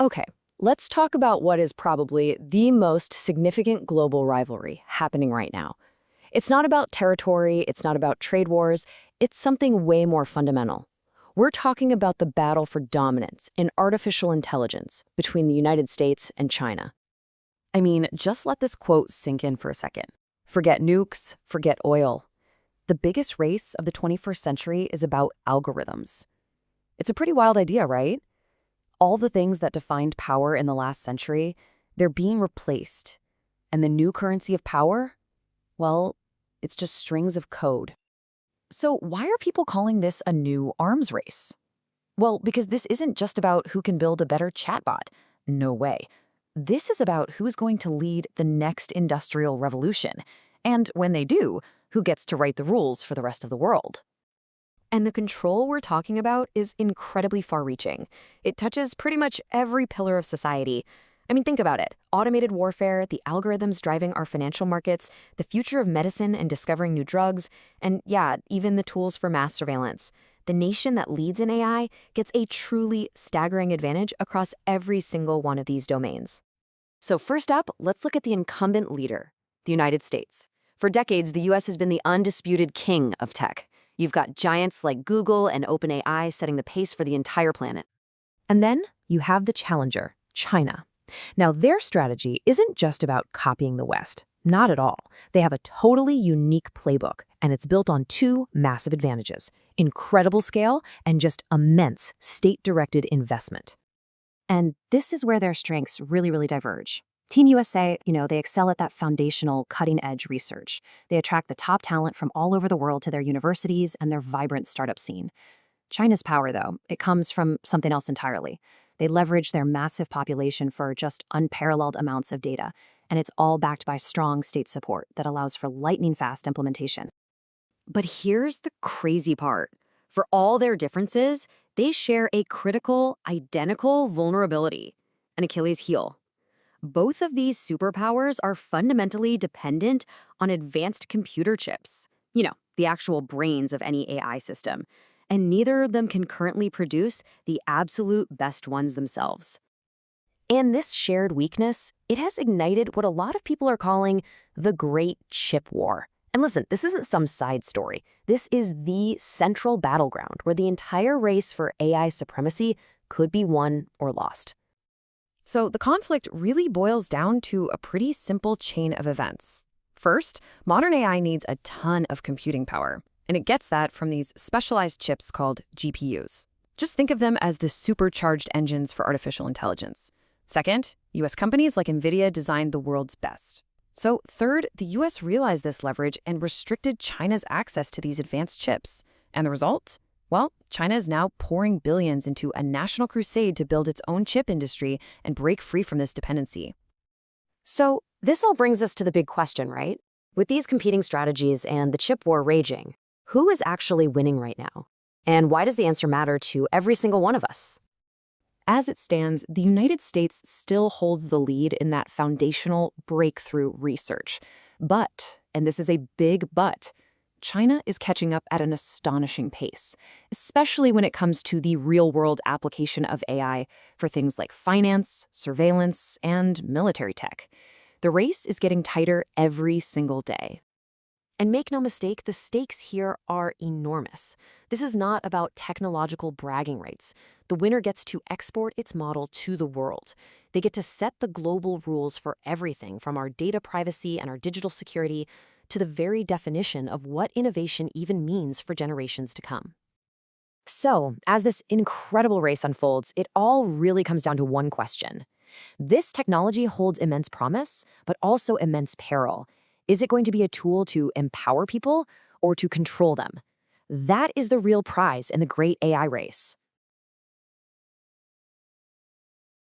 Okay, let's talk about what is probably the most significant global rivalry happening right now. It's not about territory, it's not about trade wars, it's something way more fundamental. We're talking about the battle for dominance in artificial intelligence between the United States and China. I mean, just let this quote sink in for a second. Forget nukes, forget oil. The biggest race of the 21st century is about algorithms. It's a pretty wild idea, right? All the things that defined power in the last century, they're being replaced. And the new currency of power? Well, it's just strings of code. So why are people calling this a new arms race? Well, because this isn't just about who can build a better chatbot. No way. This is about who's going to lead the next industrial revolution. And when they do, who gets to write the rules for the rest of the world. And the control we're talking about is incredibly far-reaching. It touches pretty much every pillar of society. I mean, think about it. Automated warfare, the algorithms driving our financial markets, the future of medicine and discovering new drugs, and yeah, even the tools for mass surveillance. The nation that leads in AI gets a truly staggering advantage across every single one of these domains. So first up, let's look at the incumbent leader, the United States. For decades, the US has been the undisputed king of tech. You've got giants like Google and OpenAI setting the pace for the entire planet. And then you have the challenger, China. Now, their strategy isn't just about copying the West. Not at all. They have a totally unique playbook, and it's built on two massive advantages: incredible scale and just immense state-directed investment. And this is where their strengths really diverge. Team USA, they excel at that foundational, cutting-edge research. They attract the top talent from all over the world to their universities and their vibrant startup scene. China's power, though, it comes from something else entirely. They leverage their massive population for just unparalleled amounts of data, and it's all backed by strong state support that allows for lightning-fast implementation. But here's the crazy part. For all their differences, they share a critical, identical vulnerability, an Achilles heel. Both of these superpowers are fundamentally dependent on advanced computer chips, the actual brains of any AI system, and neither of them can currently produce the absolute best ones themselves. And this shared weakness, it has ignited what a lot of people are calling the Great Chip War. And listen, this isn't some side story. This is the central battleground where the entire race for AI supremacy could be won or lost. So the conflict really boils down to a pretty simple chain of events. First, modern AI needs a ton of computing power, and it gets that from these specialized chips called GPUs. Just think of them as the supercharged engines for artificial intelligence. Second, US companies like NVIDIA designed the world's best. So third, the US realized this leverage and restricted China's access to these advanced chips. And the result? Well, China is now pouring billions into a national crusade to build its own chip industry and break free from this dependency. So this all brings us to the big question, right? With these competing strategies and the chip war raging, who is actually winning right now? And why does the answer matter to every single one of us? As it stands, the United States still holds the lead in that foundational breakthrough research. But, and this is a big but, China is catching up at an astonishing pace, especially when it comes to the real-world application of AI for things like finance, surveillance, and military tech. The race is getting tighter every single day. And make no mistake, the stakes here are enormous. This is not about technological bragging rights. The winner gets to export its model to the world. They get to set the global rules for everything from our data privacy and our digital security to the very definition of what innovation even means for generations to come. So, as this incredible race unfolds, it all really comes down to one question. This technology holds immense promise, but also immense peril. Is it going to be a tool to empower people or to control them? That is the real prize in the great AI race.